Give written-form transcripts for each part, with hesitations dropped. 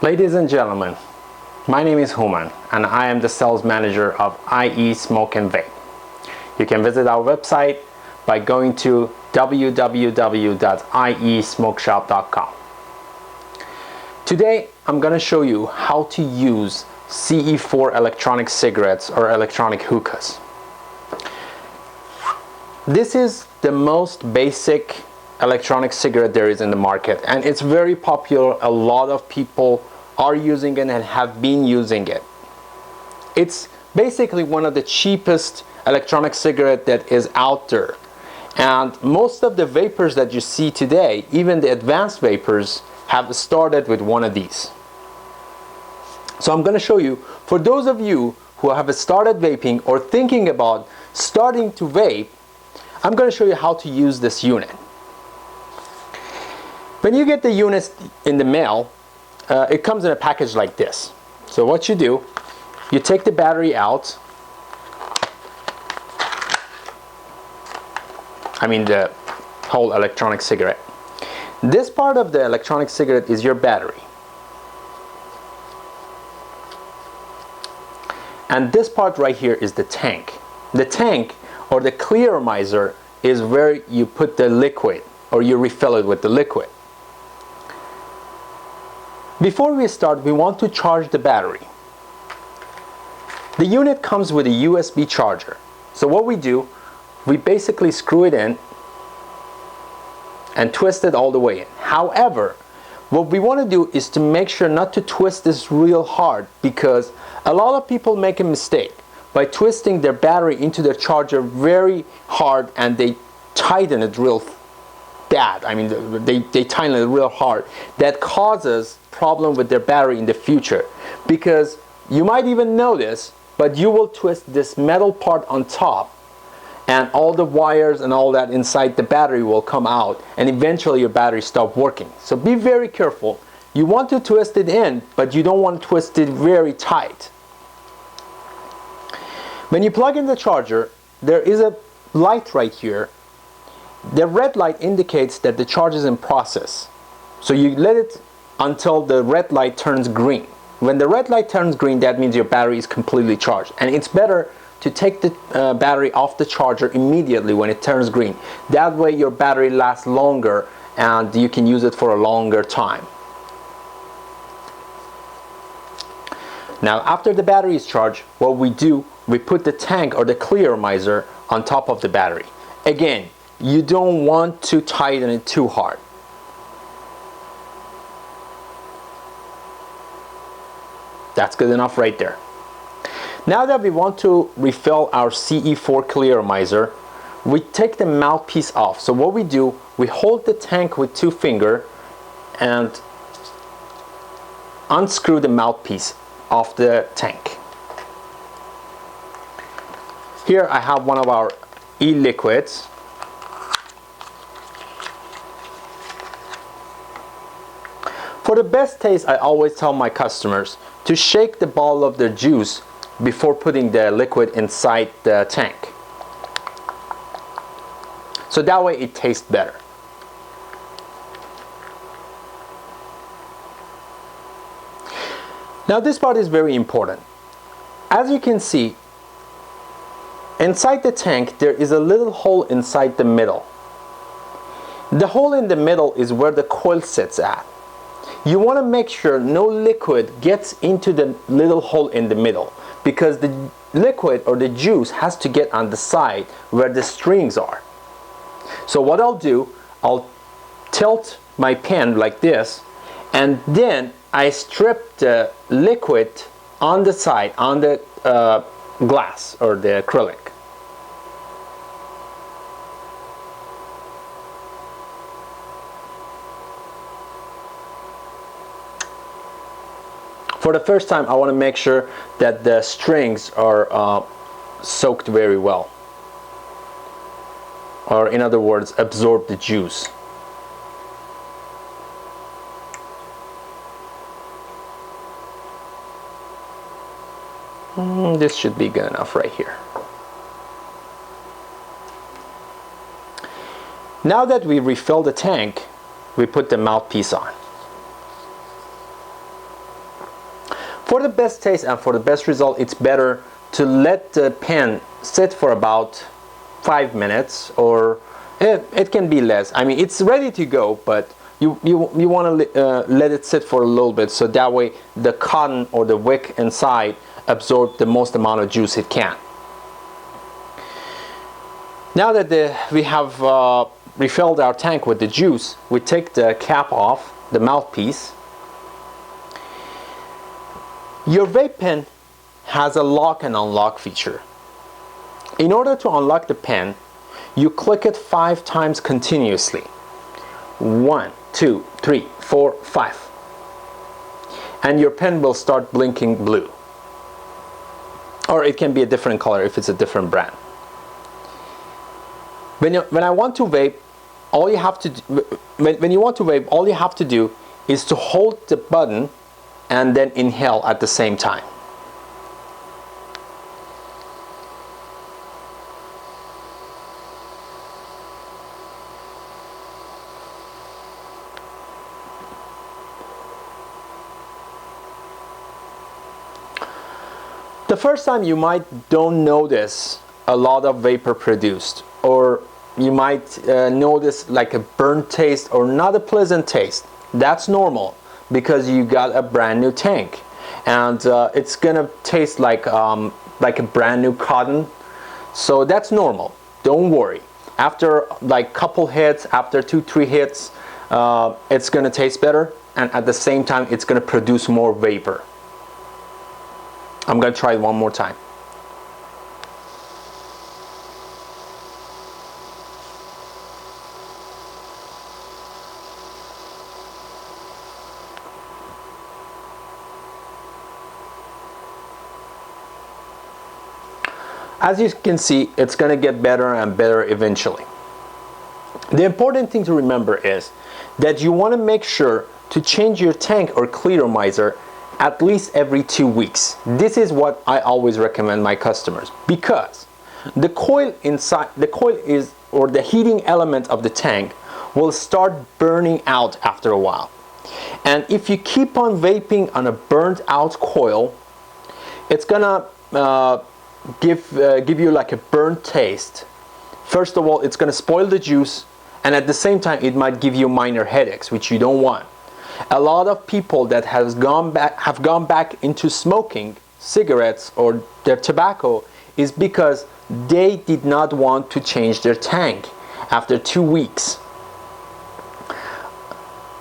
Ladies and gentlemen, my name is Human and I am the sales manager of IE Smoke and Vape. You can visit our website by going to www.iesmokeshop.com. Today I'm going to show you how to use CE4 electronic cigarettes or electronic hookahs. This is the most basic electronic cigarette there is in the market, and it's very popular. A lot of people are using it and have been using it. It's basically one of the cheapest electronic cigarette that is out there, and most of the vapors that you see today, even the advanced vapors, have started with one of these. So I'm going to show you, for those of you who have started vaping or thinking about starting to vape, I'm going to show you how to use this unit. When you get the unit in the mail, it comes in a package like this. So what you do, you take the battery out, the whole electronic cigarette. This part of the electronic cigarette is your battery. And this part right here is the tank. The tank, or the clearomizer, is where you put the liquid, or you refill it with the liquid. Before we start, we want to charge the battery. The unit comes with a USB charger. So what we do, we basically screw it in and twist it all the way in. However, what we want to do is to make sure not to twist this real hard, because a lot of people make a mistake by twisting their battery into their charger very hard, and they tighten it real bad. They tighten it real hard. That causes problem with their battery in the future, because you might even notice, but you will twist this metal part on top, and all the wires and all that inside the battery will come out, and eventually your battery stop working. So be very careful. You want to twist it in, but you don't want to twist it very tight. When you plug in the charger, there is a light right here. The red light indicates that the charge is in process. So you let it until the red light turns green. When the red light turns green, that means your battery is completely charged. And it's better to take the battery off the charger immediately when it turns green. That way your battery lasts longer and you can use it for a longer time. Now, after the battery is charged, what we do, we put the tank or the clearomizer on top of the battery. Again, you don't want to tighten it too hard. That's good enough right there. Now that we want to refill our CE4 clearomizer, we take the mouthpiece off. So what we do, we hold the tank with 2 fingers and unscrew the mouthpiece off the tank. Here I have one of our eLiquids. For the best taste, I always tell my customers to shake the bottle of their juice before putting the liquid inside the tank. So that way it tastes better. Now this part is very important. As you can see, inside the tank there is a little hole inside the middle. The hole in the middle is where the coil sits at. You want to make sure no liquid gets into the little hole in the middle, because the liquid or the juice has to get on the side where the strings are. So what I'll do, I'll tilt my pen like this, and then I strip the liquid on the side, on the glass or the acrylic. For the first time, I want to make sure that the strings are soaked very well, or in other words, absorb the juice. This should be good enough right here. Now that we refill the tank, we put the mouthpiece on. For the best taste and for the best result, it's better to let the pen sit for about 5 minutes, or it can be less. I mean, it's ready to go, but you want to let it sit for a little bit, so that way the cotton or the wick inside absorb the most amount of juice it can. Now that we have refilled our tank with the juice, we take the cap off, the mouthpiece. Your vape pen has a lock and unlock feature. In order to unlock the pen, you click it 5 times continuously. 1, 2, 3, 4, 5. And your pen will start blinking blue. Or it can be a different color if it's a different brand. When I want to vape, all you have to do, when you want to vape, all you have to do is to hold the button and then inhale at the same time. The first time you might don't notice a lot of vapor produced, or you might notice like a burnt taste or not a pleasant taste. That's normal because you got a brand new tank, and it's gonna taste like a brand new cotton. So that's normal. Don't worry. After like couple hits, after 2-3 hits, it's gonna taste better, and at the same time it's gonna produce more vapor. I'm gonna try it one more time. As you can see, it's going to get better and better eventually. The important thing to remember is that you want to make sure to change your tank or clearomizer at least every 2 weeks. This is what I always recommend my customers, because the coil is, or the heating element of the tank will start burning out after a while. And if you keep on vaping on a burnt out coil, it's gonna give you like a burnt taste. First of all, it's going to spoil the juice, and at the same time it might give you minor headaches, which you don't want. A lot of people that have gone back into smoking cigarettes or their tobacco is because they did not want to change their tank after 2 weeks.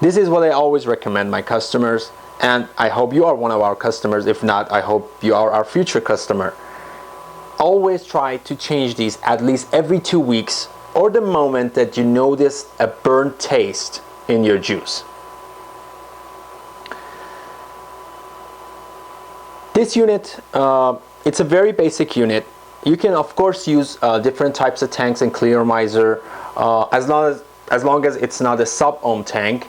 This is what I always recommend my customers, and I hope you are one of our customers. If not, I hope you are our future customer. Always try to change these at least every 2 weeks, or the moment that you notice a burnt taste in your juice. This unit, it's a very basic unit. You can of course use different types of tanks and clearomizer, as long as it's not a sub-ohm tank.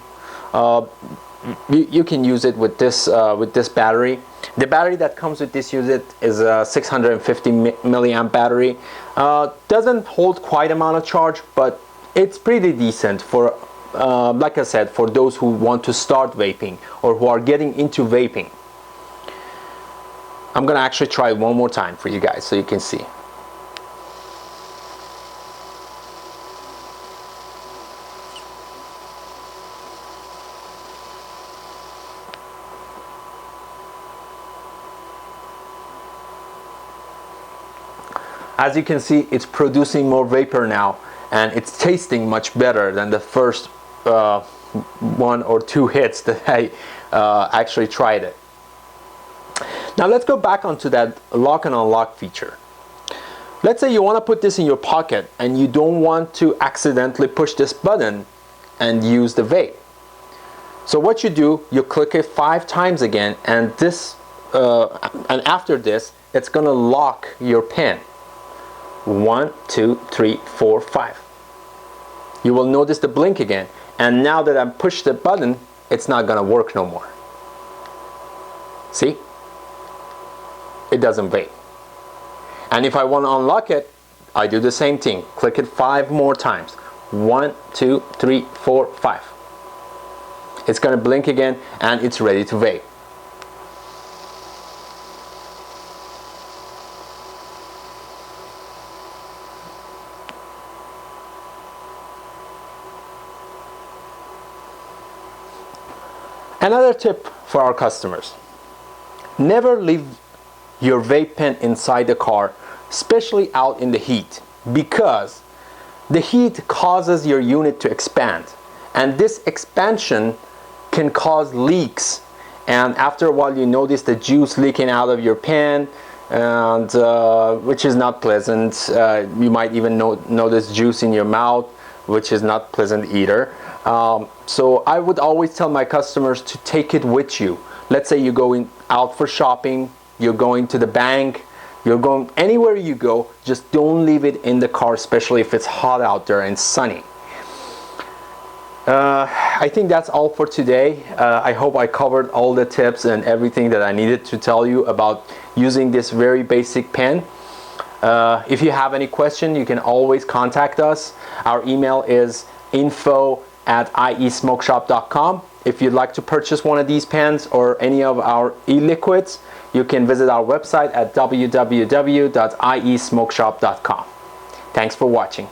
You can use it with this battery. The battery that comes with this unit is a 650 milliamp battery. Doesn't hold quite amount of charge, but it's pretty decent for, like I said, for those who want to start vaping or who are getting into vaping. I'm gonna actually try it one more time for you guys so you can see. As you can see, it's producing more vapor now, and it's tasting much better than the first 1 or 2 hits that I actually tried it. Now let's go back onto that lock and unlock feature. Let's say you want to put this in your pocket and you don't want to accidentally push this button and use the vape. So what you do, you click it 5 times again, and after this, it's gonna lock your pen. 1, 2, 3, 4, 5. You will notice the blink again, and now that I push the button, it's not gonna work no more. See? It doesn't vape. And if I want to unlock it, I do the same thing. Click it 5 more times. 1, 2, 3, 4, 5. It's gonna blink again, and it's ready to vape. Another tip for our customers: never leave your vape pen inside the car, especially out in the heat, because the heat causes your unit to expand, and this expansion can cause leaks, and after a while you notice the juice leaking out of your pen, and which is not pleasant. You might even notice juice in your mouth, which is not pleasant either. So I would always tell my customers to take it with you. Let's say you're going out for shopping, you're going to the bank, you're going anywhere you go, just don't leave it in the car, especially if it's hot out there and sunny. I think that's all for today. I hope I covered all the tips and everything that I needed to tell you about using this very basic pen. If you have any question, you can always contact us. Our email is info@iesmokeshop.com. If you'd like to purchase one of these pens or any of our eLiquids, you can visit our website at www.iesmokeshop.com. Thanks for watching.